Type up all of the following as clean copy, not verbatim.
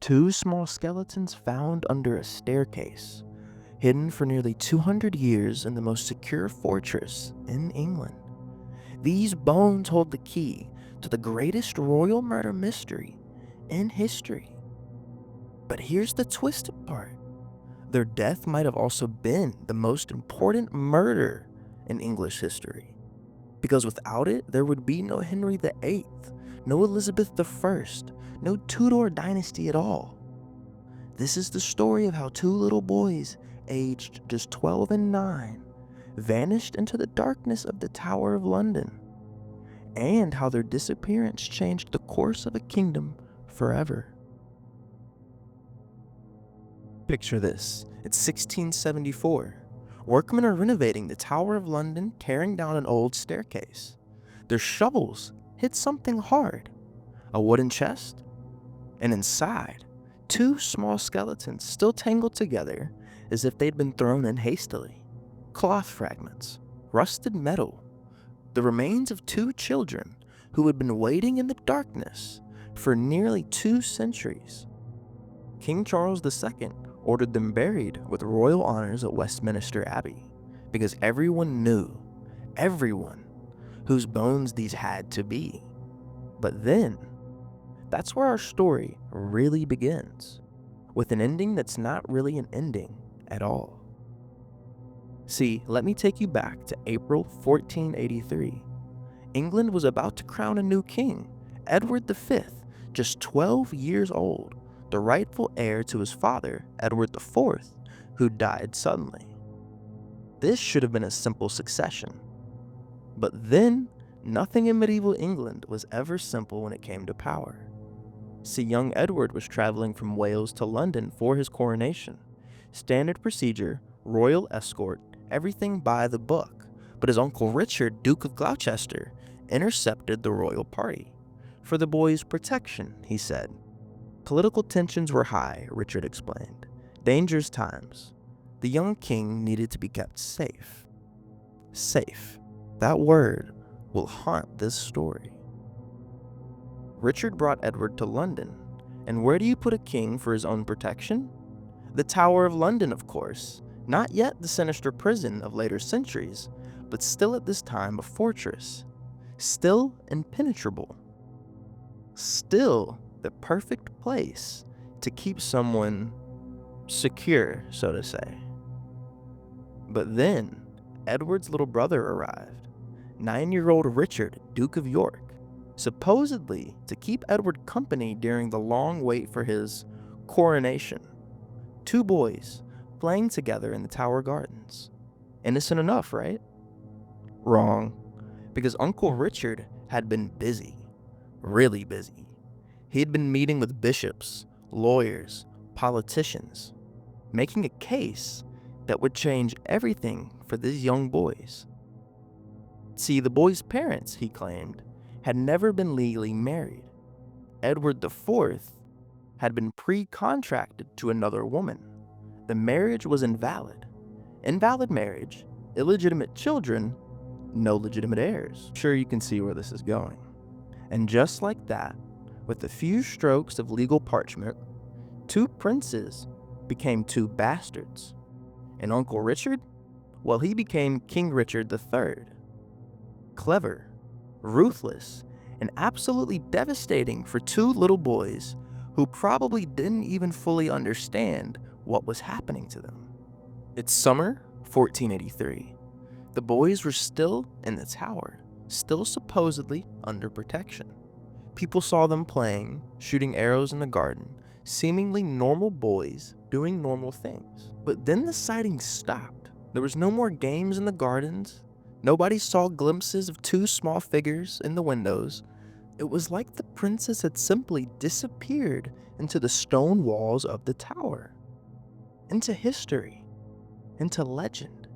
Two small skeletons found under a staircase, hidden for nearly 200 years in the most secure fortress in England. These bones hold the key to the greatest royal murder mystery in history. But here's the twisted part. Their death might have also been the most important murder in English history. Because without it, there would be no Henry VIII, no Elizabeth I, no Tudor dynasty at all. This is the story of how two little boys, aged just 12 and 9, vanished into the darkness of the Tower of London, and how their disappearance changed the course of a kingdom forever. Picture this. It's 1674. Workmen are renovating the Tower of London, tearing down an old staircase. Their shovels hit something hard, a wooden chest, and inside, two small skeletons still tangled together as if they'd been thrown in hastily. Cloth fragments, rusted metal, the remains of two children who had been waiting in the darkness for nearly 2 centuries. King Charles II ordered them buried with royal honors at Westminster Abbey because everyone knew, whose bones these had to be. But then, that's where our story really begins, with an ending that's not really an ending at all. See, let me take you back to April 1483. England was about to crown a new king, Edward V, just 12 years old, the rightful heir to his father, Edward IV, who died suddenly. This should have been a simple succession. But then, nothing in medieval England was ever simple when it came to power. See, young Edward was traveling from Wales to London for his coronation. Standard procedure, royal escort, everything by the book. But his uncle Richard, Duke of Gloucester, intercepted the royal party. For the boy's protection, he said. Political tensions were high, Richard explained. Dangerous times. The young king needed to be kept safe. Safe. That word will haunt this story. Richard brought Edward to London. And where do you put a king for his own protection? The Tower of London, of course. Not yet the sinister prison of later centuries, but still at this time a fortress. Still impenetrable. Still the perfect place to keep someone secure, so to say. But then, Edward's little brother arrived, 9-year-old Richard, Duke of York, supposedly to keep Edward company during the long wait for his coronation. 2 boys playing together in the Tower Gardens. Innocent enough, right? Wrong, because Uncle Richard had been busy, really busy. He had been meeting with bishops, lawyers, politicians, making a case that would change everything for these young boys. See, the boys' parents, he claimed, had never been legally married. Edward IV had been pre-contracted to another woman. The marriage was invalid. Invalid marriage, illegitimate children, no legitimate heirs. Sure, you can see where this is going. And just like that, with a few strokes of legal parchment, 2 princes became 2 bastards. And Uncle Richard? Well, he became King Richard III. Clever, ruthless, and absolutely devastating for 2 little boys who probably didn't even fully understand what was happening to them. It's summer 1483. The boys were still in the tower, still supposedly under protection. People saw them playing, shooting arrows in the garden, seemingly normal boys doing normal things. But then the sightings stopped. There was no more games in the gardens. Nobody saw glimpses of 2 small figures in the windows. It was like the princes had simply disappeared into the stone walls of the tower, into history, into legend,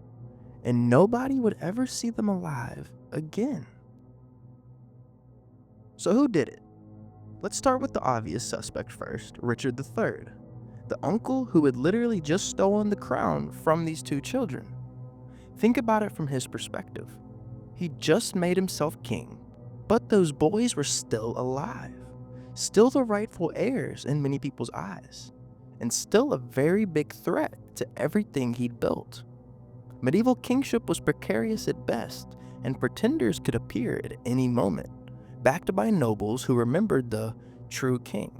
and nobody would ever see them alive again. So who did it? Let's start with the obvious suspect first, Richard III, the uncle who had literally just stolen the crown from these 2 children. Think about it from his perspective. He just made himself king, but those boys were still alive, still the rightful heirs in many people's eyes, and still a very big threat to everything he'd built. Medieval kingship was precarious at best, and pretenders could appear at any moment, backed by nobles who remembered the true king.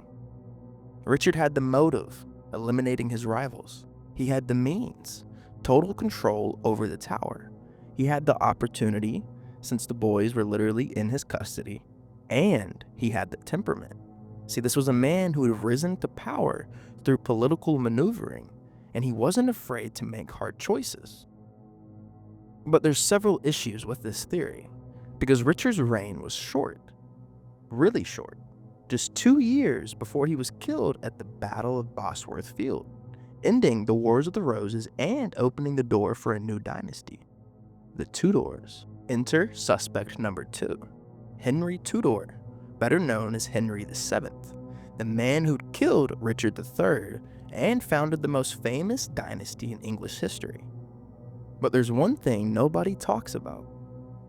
Richard had the motive, eliminating his rivals. He had the means, total control over the tower. He had the opportunity, since the boys were literally in his custody, and he had the temperament. See, this was a man who had risen to power through political maneuvering, and he wasn't afraid to make hard choices. But there's several issues with this theory, because Richard's reign was short, really short, just 2 years before he was killed at the Battle of Bosworth Field, ending the Wars of the Roses and opening the door for a new dynasty, the Tudors. Enter suspect number 2, Henry Tudor, better known as Henry VII, the man who'd killed Richard III and founded the most famous dynasty in English history. But there's one thing nobody talks about.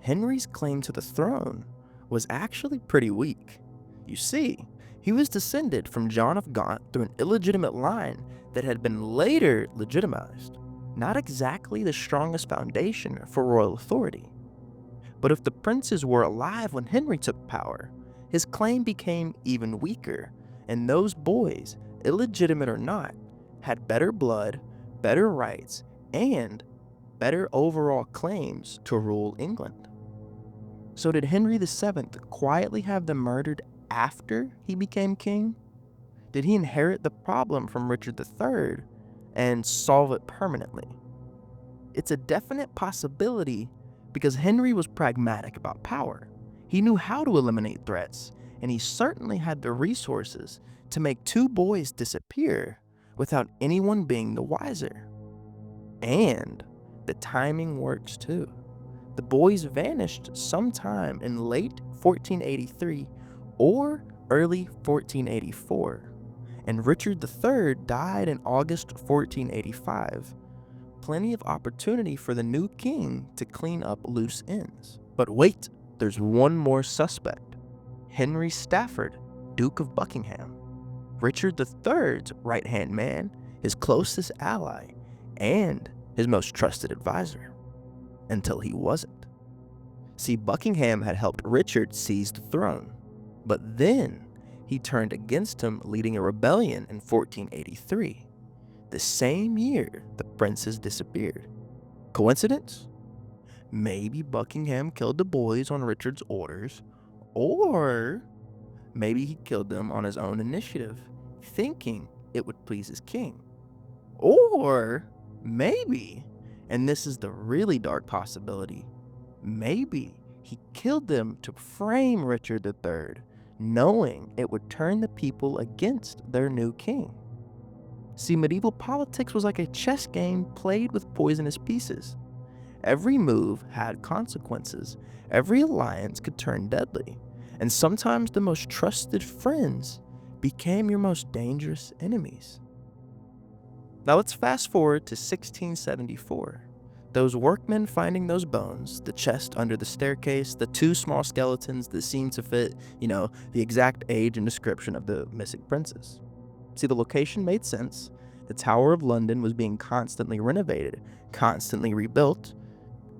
Henry's claim to the throne was actually pretty weak. You see, he was descended from John of Gaunt through an illegitimate line that had been later legitimized. Not exactly the strongest foundation for royal authority. But if the princes were alive when Henry took power, his claim became even weaker, and those boys, illegitimate or not, had better blood, better rights, and better overall claims to rule England. So did Henry VII quietly have them murdered after he became king? Did he inherit the problem from Richard III and solve it permanently? It's a definite possibility because Henry was pragmatic about power. He knew how to eliminate threats, and he certainly had the resources to make 2 boys disappear without anyone being the wiser. And the timing works too. The boys vanished sometime in late 1483 or early 1484, and Richard III died in August 1485. Plenty of opportunity for the new king to clean up loose ends. But wait, there's one more suspect. Henry Stafford, Duke of Buckingham. Richard III's right-hand man, his closest ally, and his most trusted advisor. Until he wasn't. See, Buckingham had helped Richard seize the throne, but then he turned against him, leading a rebellion in 1483. The same year the princes disappeared. Coincidence? Maybe Buckingham killed the boys on Richard's orders, or maybe he killed them on his own initiative, thinking it would please his king. Or maybe, and this is the really dark possibility, maybe he killed them to frame Richard III, knowing it would turn the people against their new king. See, medieval politics was like a chess game played with poisonous pieces. Every move had consequences. Every alliance could turn deadly. And sometimes the most trusted friends became your most dangerous enemies. Now let's fast forward to 1674. Those workmen finding those bones, the chest under the staircase, the 2 small skeletons that seemed to fit, the exact age and description of the missing princes. See, the location made sense. The Tower of London was being constantly renovated, constantly rebuilt,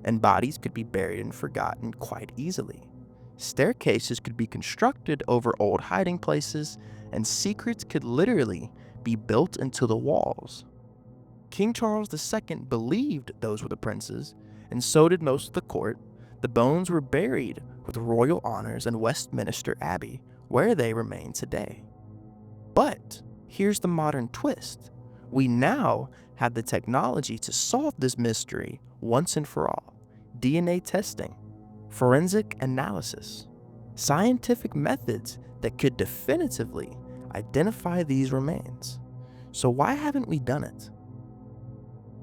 and bodies could be buried and forgotten quite easily. Staircases could be constructed over old hiding places, and secrets could literally be built into the walls. King Charles II believed those were the princes, and so did most of the court. The bones were buried with royal honors in Westminster Abbey, where they remain today. But here's the modern twist. We now have the technology to solve this mystery once and for all. DNA testing, forensic analysis, scientific methods that could definitively identify these remains. So why haven't we done it?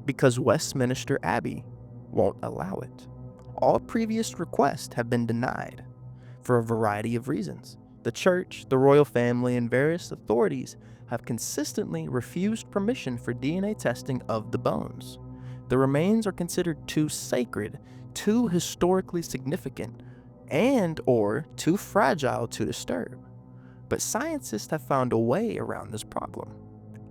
Because Westminster Abbey won't allow it. All previous requests have been denied for a variety of reasons. The church, the royal family, and various authorities have consistently refused permission for DNA testing of the bones. The remains are considered too sacred, too historically significant, and/or too fragile to disturb. But scientists have found a way around this problem.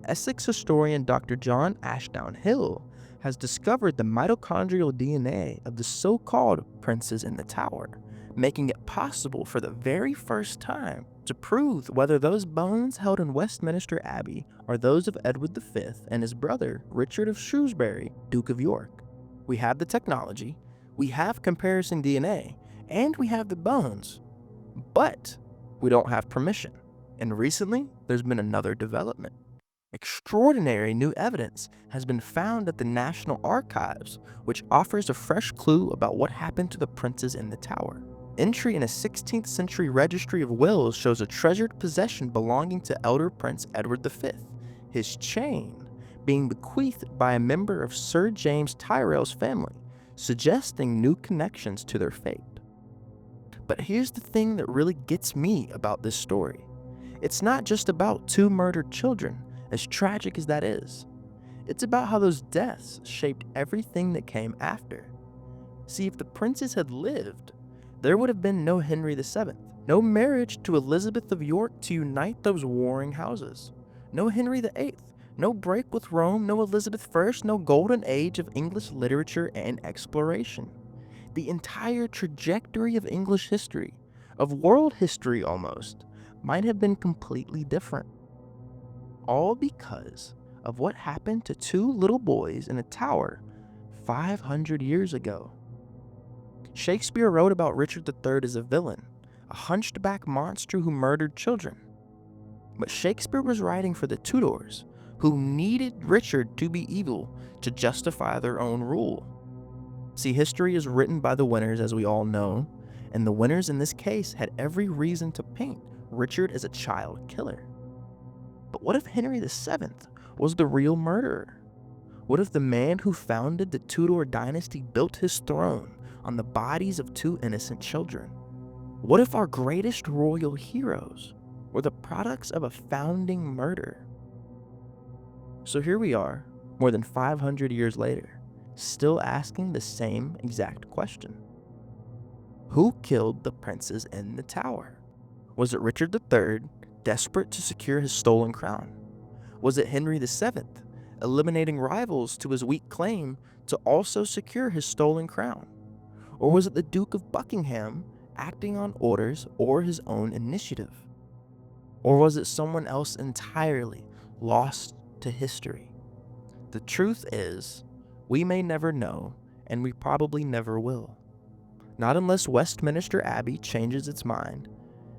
Essex historian Dr. John Ashdown Hill has discovered the mitochondrial DNA of the so-called princes in the tower, making it possible for the very first time to prove whether those bones held in Westminster Abbey are those of Edward V and his brother Richard of Shrewsbury, Duke of York. We have the technology, we have comparison DNA, and we have the bones, but we don't have permission. And recently, there's been another development. Extraordinary new evidence has been found at the National Archives, which offers a fresh clue about what happened to the princes in the tower. Entry in a 16th century registry of wills shows a treasured possession belonging to elder Prince Edward V, his chain being bequeathed by a member of Sir James Tyrrell's family, suggesting new connections to their fate. But here's the thing that really gets me about this story. It's not just about two murdered children, as tragic as that is. It's about how those deaths shaped everything that came after. See, if the princes had lived, there would have been no Henry VII, no marriage to Elizabeth of York to unite those warring houses, no Henry VIII, no break with Rome, no Elizabeth I, no golden age of English literature and exploration. The entire trajectory of English history, of world history almost, might have been completely different. All because of what happened to two little boys in a tower 500 years ago. Shakespeare wrote about Richard III as a villain, a hunchback monster who murdered children. But Shakespeare was writing for the Tudors, who needed Richard to be evil to justify their own rule. See, history is written by the winners, as we all know, and the winners in this case had every reason to paint Richard as a child killer. But what if Henry VII was the real murderer? What if the man who founded the Tudor dynasty built his throne on the bodies of two innocent children? What if our greatest royal heroes were the products of a founding murder? So here we are, more than 500 years later, still asking the same exact question. Who killed the princes in the tower? Was it Richard III, desperate to secure his stolen crown? Was it Henry VII, eliminating rivals to his weak claim to also secure his stolen crown? Or was it the Duke of Buckingham acting on orders or his own initiative? Or was it someone else entirely lost to history? The truth is, we may never know, and we probably never will. Not unless Westminster Abbey changes its mind,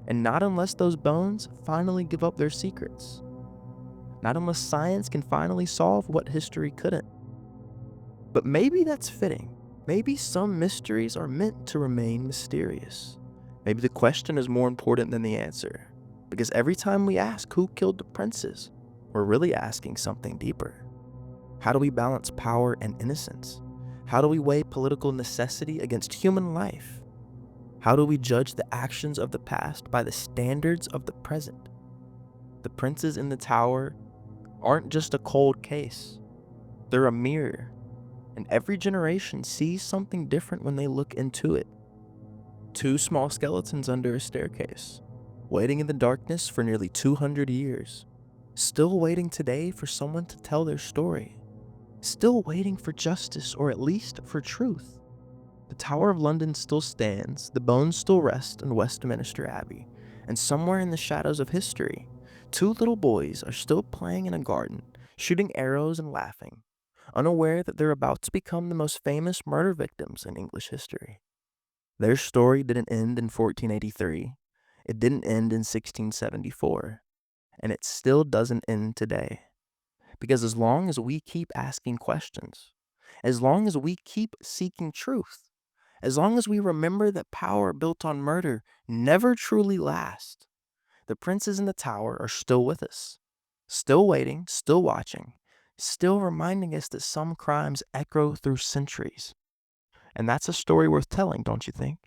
and not unless those bones finally give up their secrets. Not unless science can finally solve what history couldn't. But maybe that's fitting. Maybe some mysteries are meant to remain mysterious. Maybe the question is more important than the answer, because every time we ask who killed the princes, we're really asking something deeper. How do we balance power and innocence? How do we weigh political necessity against human life? How do we judge the actions of the past by the standards of the present? The princes in the tower aren't just a cold case. They're a mirror, and every generation sees something different when they look into it. Two small skeletons under a staircase, waiting in the darkness for nearly 200 years, still waiting today for someone to tell their story, still waiting for justice or at least for truth. The Tower of London still stands, the bones still rest in Westminster Abbey, and somewhere in the shadows of history, two little boys are still playing in a garden, shooting arrows and laughing, unaware that they're about to become the most famous murder victims in English history. Their story didn't end in 1483, it didn't end in 1674, and it still doesn't end today. Because as long as we keep asking questions, as long as we keep seeking truth, as long as we remember that power built on murder never truly lasts, the princes in the tower are still with us, still waiting, still watching, still reminding us that some crimes echo through centuries. And that's a story worth telling, don't you think?